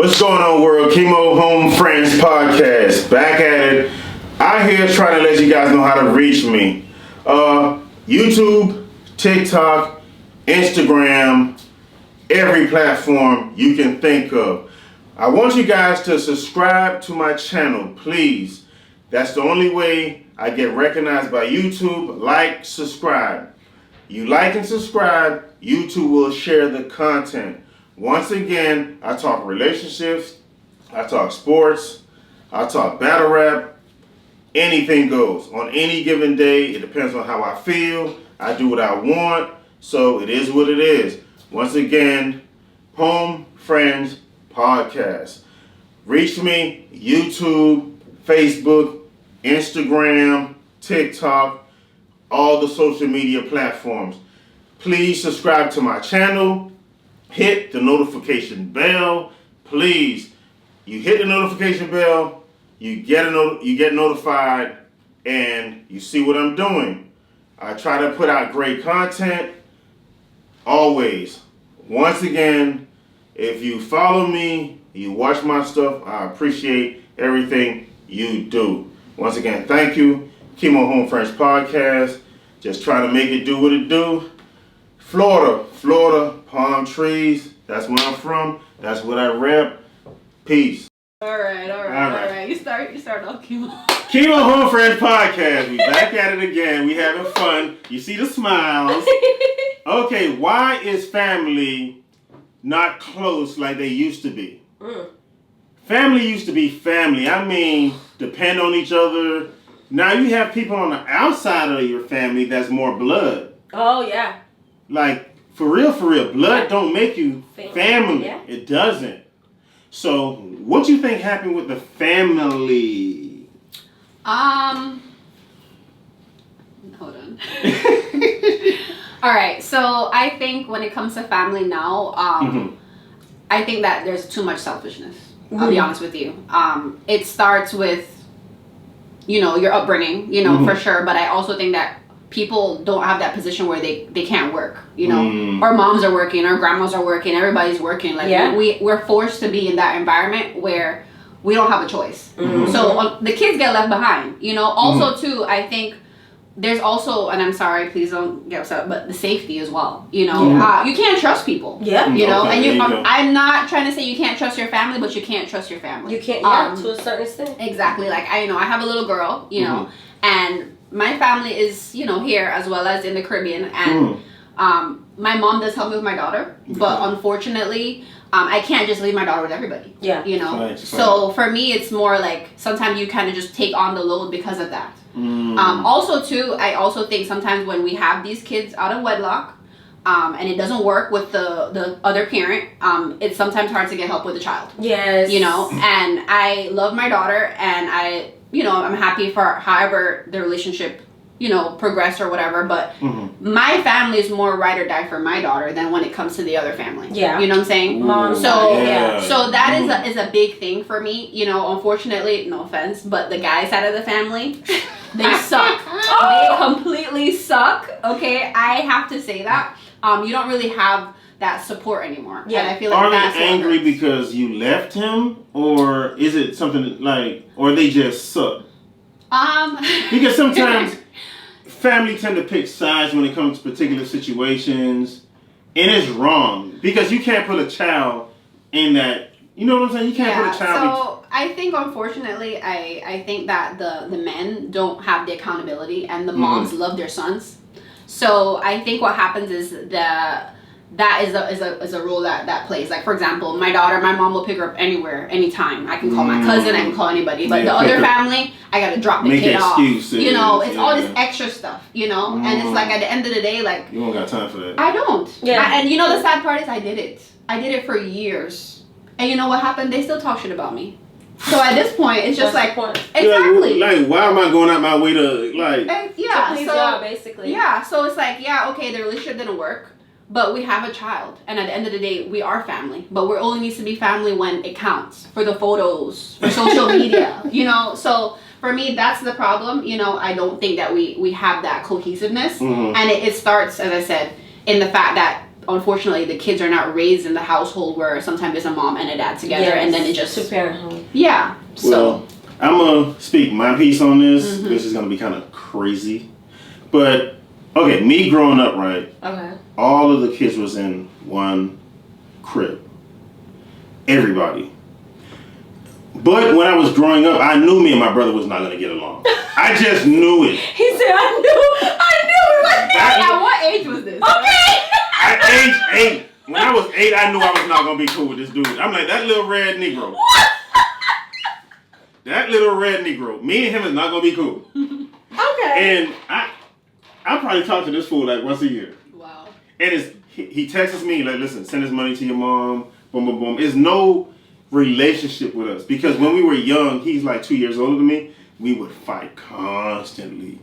What's going on, world? KEYMO Home Friends podcast. Back at it. I here trying to let you guys know how to reach me. YouTube, TikTok, Instagram, every platform you can think of. I want you guys to subscribe to my channel, please. That's the only way I get recognized by YouTube. Like, subscribe. You like and subscribe, YouTube will share the content. Once again, I talk relationships, I talk sports, I talk battle rap, anything goes. On any given day, it depends on how I feel. I do what I want, so it is what it is. Once again, Home Friends Podcast. Reach me, YouTube, Facebook, Instagram, TikTok, all the social media platforms. Please subscribe to my channel. Hit the notification bell, please. You hit the notification bell, you get notified, and you see what I'm doing. I try to put out great content, always. Once again, if you follow me, you watch my stuff, I appreciate everything you do. Once again, thank you. KEYMO Home Friends Podcast. Just trying to make it do what it do. Florida, palm trees. That's where I'm from. That's what I rep. Peace. All right. You start off, KEYMO. KEYMO Home Friends Podcast. We back at it again. We having fun. You see the smiles. Okay, why is family not close like they used to be? Family used to be family. I mean, depend on each other. Now you have people on the outside of your family that's more blood. Oh, yeah. Like, for real, blood don't make you family. Yeah. It doesn't. So, what you think happened with the family? Hold on. All right, so I think when it comes to family now, I think that there's too much selfishness. I'll be honest with you. It starts with, your upbringing, for sure. But I also think that people don't have that position where they can't work, Our moms are working, our grandmas are working, everybody's working. Like, we're forced to be in that environment where we don't have a choice. So the kids get left behind, Also, too, I think there's also, and I'm sorry, please don't get upset, but the safety as well, you can't trust people. I'm not trying to say you can't trust your family, but you can't trust your family. You can't, to a certain extent. Exactly. Like, I have a little girl, and my family is, here as well as in the Caribbean, and my mom does help me with my daughter, but unfortunately, I can't just leave my daughter with everybody. So for me, it's more like sometimes you kind of just take on the load because of that. Also, too, I also think sometimes when we have these kids out of wedlock, and it doesn't work with the other parent, it's sometimes hard to get help with the child. Yes. And I love my daughter, and I'm happy for however the relationship, progress or whatever, but my family is more ride or die for my daughter than when it comes to the other family. Yeah. You know what I'm saying? Mom. So that is a big thing for me. Unfortunately, no offense, but the guy side of the family, they suck. They completely suck. Okay, I have to say that. You don't really have that support anymore. Yeah. And I feel like are that's they angry because you left him, or is it something like, or they just suck? Because sometimes family tend to pick sides when it comes to particular situations, and it's wrong because you can't put a child in that. You know what I'm saying? You can't put a child. So I think, unfortunately, I think that the men don't have the accountability, and the moms love their sons. So I think what happens is that is a role that plays. Like, for example, my daughter, my mom will pick her up anywhere, anytime. I can call my cousin, I can call anybody. But the other family, I gotta drop the kid off. It's all this extra stuff, And it's like, at the end of the day, like, you don't got time for that. I don't. Yeah. And the sad part is I did it. I did it for years. And you know what happened? They still talk shit about me. So at this point, it's just like, exactly. Like, why am I going out my way to, like... to please y'all, basically. Yeah, so it's like, okay, the relationship didn't work, but we have a child. And at the end of the day, we are family. But we only needs to be family when it counts. For the photos, for social media, So for me, that's the problem. I don't think that we have that cohesiveness. And it starts, as I said, in the fact that unfortunately the kids are not raised in the household where sometimes there's a mom and a dad together, and then it just two-parent home. Yeah. So Well, I'm gonna speak my piece on this. This is gonna be kind of crazy, but okay, me growing up, right? Okay. All of the kids was in one crib. Everybody. But when I was growing up, I knew me and my brother was not gonna get along. I just knew it. He said, I knew. at what age was this? Okay. At age 8, when I was 8, I knew I was not gonna be cool with this dude. I'm like, that little red Negro. That little red Negro. Me and him is not gonna be cool. Okay. And I probably talk to this fool like once a year. Wow. And he texts me like, listen, send this money to your mom. Boom, boom, boom. There's no relationship with us because when we were young, he's like 2 years older than me. We would fight constantly.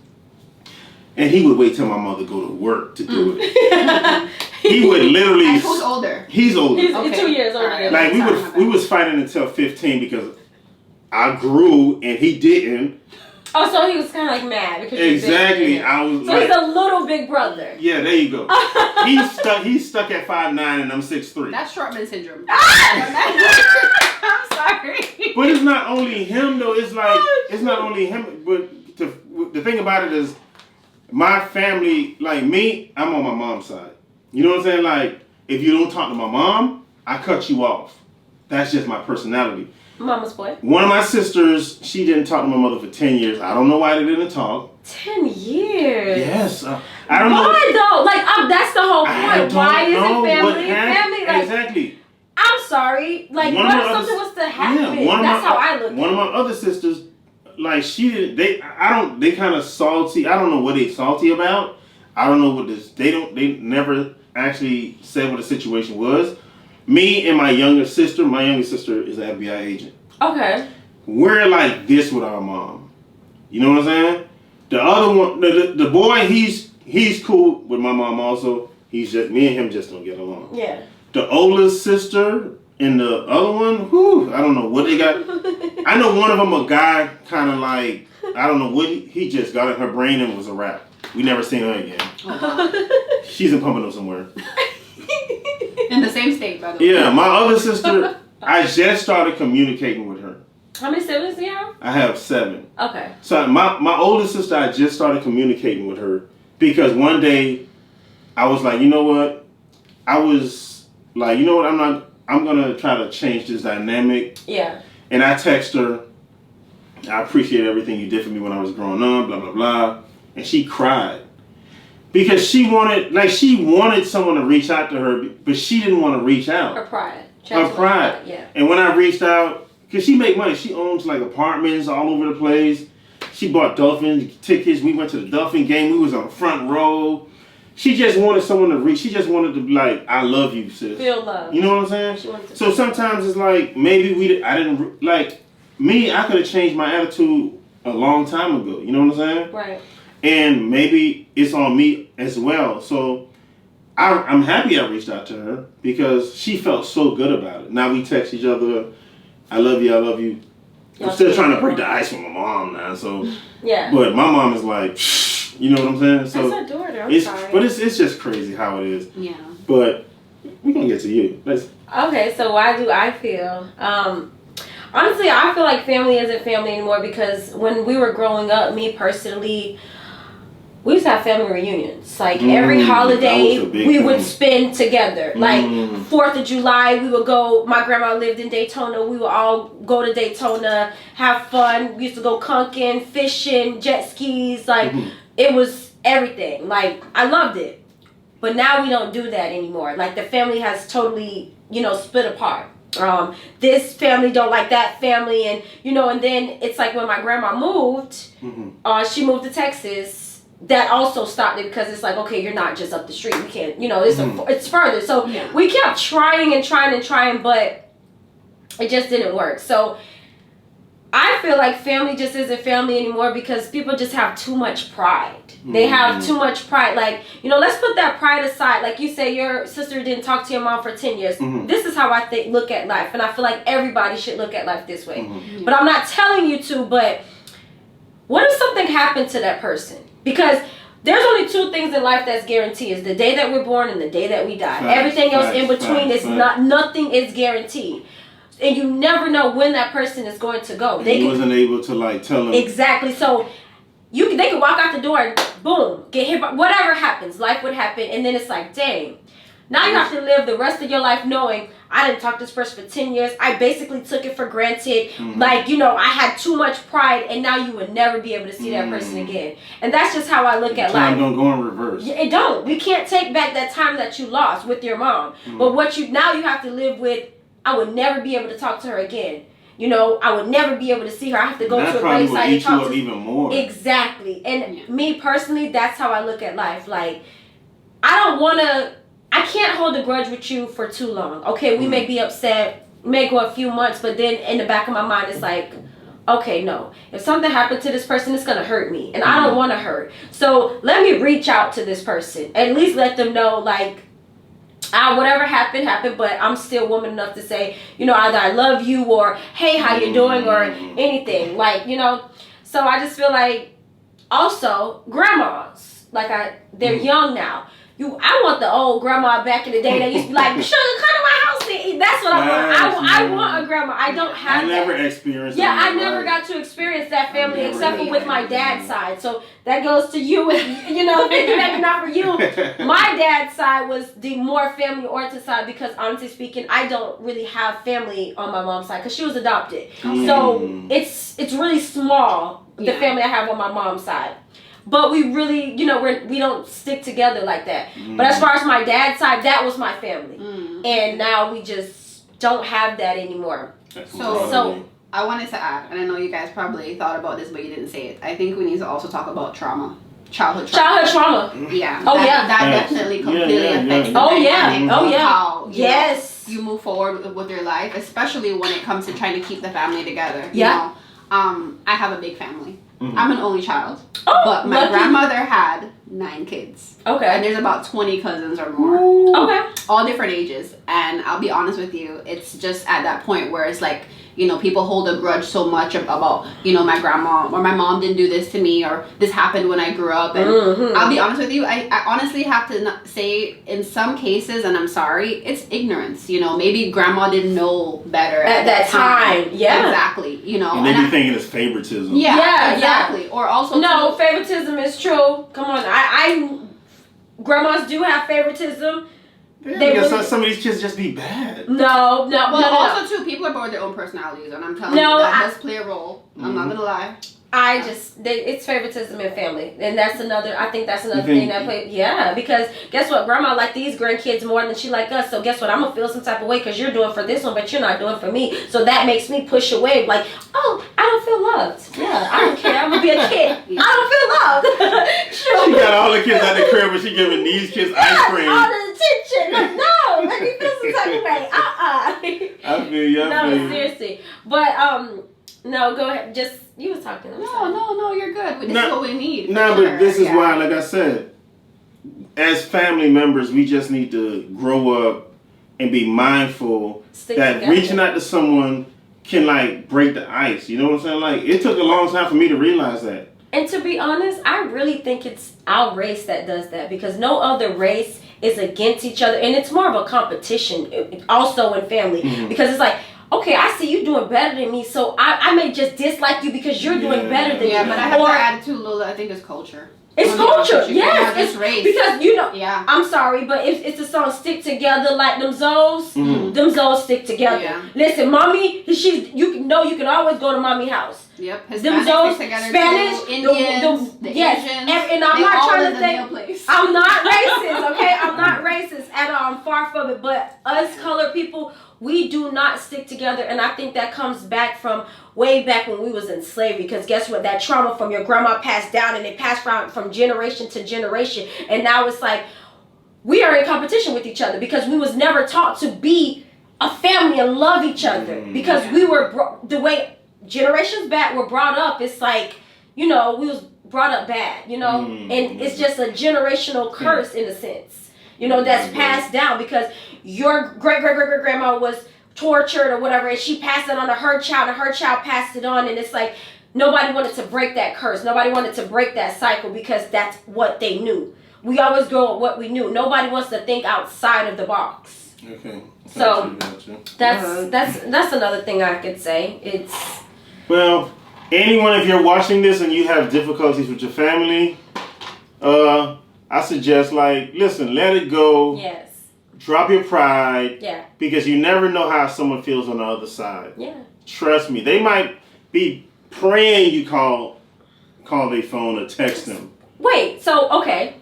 And he would wait till my mother go to work to do it. He would literally. And who's older? He's older. He's 2 years older. Right. Like we was fighting until 15 because I grew and he didn't. Oh, so he was kind of like mad because Exactly. I was. So like, he's a little big brother. Yeah, there you go. He's stuck at 5'9" and I'm 6'3". That's Shortman syndrome. I'm sorry. But it's not only him though. It's like it's not only him. But the thing about it is, my family, like me, I'm on my mom's side. You know what I'm saying? Like if you don't talk to my mom, I cut you off. That's just my personality. Mama's boy. One of my sisters, she didn't talk to my mother for 10 years. I don't know why they didn't talk. 10 years. Yes. I don't know. Why though? Like that's the whole point. Why is it family? Family, like exactly. I'm sorry. Like what if something was to happen? Yeah, that's how I look. One of my other sisters, like she didn't. They kind of salty. I don't know what they salty about. I don't know what this. They never actually said what the situation was. Me and my younger sister is an FBI agent. Okay. We're like this with our mom. You know what I'm saying? The other one, the boy, he's cool with my mom also. He's just, me and him just don't get along. Yeah. The oldest sister and the other one, I don't know what they got. I know one of them, a guy, kind of like, I don't know what he just got in her brain and was a rap. We never seen her again. Oh, wow. She's in Pompano somewhere. In the same state, by the way. Yeah, my other sister, I just started communicating with her. How many siblings do you have? I have 7. Okay. So my oldest sister, I just started communicating with her because one day I was like, you know what? I was like, you know what? I'm gonna try to change this dynamic. Yeah. And I text her, I appreciate everything you did for me when I was growing up, blah, blah, blah. And she cried. Because she wanted someone to reach out to her, but she didn't want to reach out. Her pride. Her pride. Yeah. And when I reached out, because she make money, she owns like apartments all over the place. She bought Dolphin tickets. We went to the Dolphin game. We was on the front row. She just wanted someone to reach. She just wanted to be like, I love you, sis. Feel love. You know what I'm saying? So sometimes it's like, maybe I didn't, like, me, I could have changed my attitude a long time ago. You know what I'm saying? Right. And maybe it's on me as well. So I'm happy I reached out to her because she felt so good about it. Now we text each other, I love you, I love you. I'm still trying to break the ice with my mom now. So yeah. But my mom is like, you know what I'm saying? So that's her daughter. I'm sorry. But it's just crazy how it is. Yeah. But we're gonna get to you. Okay, so why do I feel? Honestly, I feel like family isn't family anymore because when we were growing up, me personally, we used to have family reunions. Like every holiday, we would spend together. Like 4th of July, we would go. My grandma lived in Daytona. We would all go to Daytona, have fun. We used to go conking, fishing, jet skis. Like it was everything. Like I loved it. But now we don't do that anymore. Like the family has totally, split apart. This family don't like that family, and and then it's like when my grandma moved, she moved to Texas. That also stopped it because it's like, okay, you're not just up the street. We can't, it's further. So we kept trying and trying and trying, but it just didn't work. So I feel like family just isn't family anymore because people just have too much pride. They have too much pride. Like, let's put that pride aside. Like you say, your sister didn't talk to your mom for 10 years. This is how I look at life. And I feel like everybody should look at life this way. But I'm not telling you to, but what if something happened to that person? Because there's only two things in life that's guaranteed: is the day that we're born and the day that we die. Facts, Everything else facts, in between facts, is not. Nothing is guaranteed, and you never know when that person is going to go. They wasn't able to like tell them exactly. So they could walk out the door and boom, get hit by whatever happens. Life would happen, and then it's like, dang. Now you have to live the rest of your life knowing I didn't talk to this person for 10 years. I basically took it for granted. Like, I had too much pride, and now you would never be able to see that person again. And that's just how I look at life. Time don't go in reverse. It don't. We can't take back that time that you lost with your mom. But now you have to live with, I would never be able to talk to her again. I would never be able to see her. I have to go to a gravesite and talk to her even more. Exactly. And me personally, that's how I look at life. Like, I can't hold a grudge with you for too long. Okay, we may be upset, may go a few months, but then in the back of my mind, it's like, okay, no. If something happened to this person, it's going to hurt me. And I don't want to hurt. So let me reach out to this person. At least let them know, like, whatever happened, but I'm still woman enough to say, either I love you or, hey, how you doing, or anything. Like, So I just feel like, also, grandmas, they're young now. I want the old grandma back in the day that used to be like, sugar, come to my house and eat. That's what I want. I want a grandma. I don't have I never experienced that. I never got to experience that family except for with my dad's side. So that goes to you and, maybe not for you. My dad's side was the more family-oriented side because, honestly speaking, I don't really have family on my mom's side because she was adopted. So it's really small, the family I have on my mom's side. But we really, we don't stick together like that. But as far as my dad's side, that was my family. And now we just don't have that anymore. So I wanted to add, and I know you guys probably thought about this, but you didn't say it. I think we need to also talk about trauma. Childhood trauma. Yeah. That definitely completely affects the dynamic of how you move forward with your life, especially when it comes to trying to keep the family together. I have a big family. I'm an only child, but my grandmother had 9 kids. Okay. And there's about 20 cousins or more. Okay. All different ages. And I'll be honest with you, it's just at that point where it's like, people hold a grudge so much about, my grandma or my mom didn't do this to me or this happened when I grew up. And I'll be honest with you, I honestly have to say in some cases, and I'm sorry, it's ignorance. Maybe grandma didn't know better at that time. Yeah. Exactly. And they be thinking it's favoritism. Yeah, exactly. Or also favoritism is true. Come on, grandmas do have favoritism. Yeah, because some of these kids just be bad. No. Also, too, people are born with their own personalities, and I'm telling you, that does play a role. I'm not gonna lie. It's favoritism in family, and I think that's another thing that plays. Yeah, because guess what, grandma like these grandkids more than she like us. So guess what, I'm gonna feel some type of way because you're doing for this one, but you're not doing for me. So that makes me push away. Like, I don't feel loved. Yeah, I don't care. I'm gonna be a kid. I don't feel loved. She got all the kids at the crib, but she giving these kids ice cream. All the attention. Like, no, let me feel some type of way. I feel you. No, seriously, but no, go ahead. Just you was talking. No, you're good. This is what we need. But this is why, like I said, as family members, we just need to grow up and be mindful that reaching out to someone can break the ice. You know what I'm saying? Like, it took a long time for me to realize that. And to be honest, I really think it's our race that does that because no other race is against each other, and it's more of a competition also in family because it's like, okay, I see you doing better than me, so I may just dislike you because you're doing better than me. Yeah, but I have to add to Lola, I think it's culture. It's culture, yes. It's race. Because, I'm sorry, but it's the song Stick Together like them Zoes. Them Zoes stick together. Yeah. Listen, mommy, you can always go to mommy house. Yep. Them Zoes, Spanish, Indians, the Asians. And I'm not trying to think, I'm not racist, okay? I'm not racist at all. I'm far from it. But us colored people, we do not stick together, and I think that comes back from way back when we was in slavery, because guess what, that trauma from your grandma passed down, and it passed from generation to generation, and now it's like we are in competition with each other because we was never taught to be a family and love each other because we were the way generations back were brought up. It's like, we was brought up bad, and it's just a generational curse in a sense, that's passed down because your great-great-great-grandma was tortured or whatever, and she passed it on to her child, and her child passed it on, and it's like nobody wanted to break that curse. Nobody wanted to break that cycle because that's what they knew. We always grow with what we knew. Nobody wants to think outside of the box. Okay. So Gotcha. that's another thing I could say. It's well, anyone, if you're watching this and you have difficulties with your family, I suggest listen, let it go. yes. Drop your pride. Yeah. Because you never know how someone feels on the other side. Yeah. Trust me, they might be praying you call their phone or text them. Wait, so okay.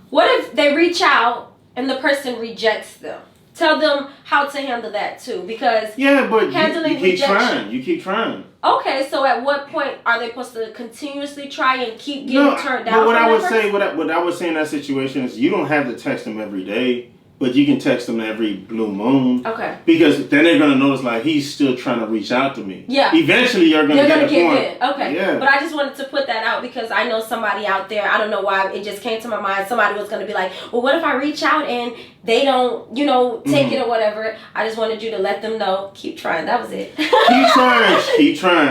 What if they reach out and the person rejects them? Tell them how to handle that too, because yeah, but handling you keep rejection. trying. You keep trying. Okay, so at what point are they supposed to continuously try and keep getting turned down? But what I would say, what I would say in that situation is, you don't have to text them every day, but you can text them every blue moon. Okay. Because then they're gonna notice he's still trying to reach out to me. Yeah. Eventually, you're gonna give point. in. Okay. Yeah. But I just wanted to put that out because I know somebody out there. I don't know why it just came to my mind. Somebody was gonna be like, "Well, what if I reach out and they don't, take it or whatever?" I just wanted you to let them know. Keep trying. That was it. Keep trying. Keep trying.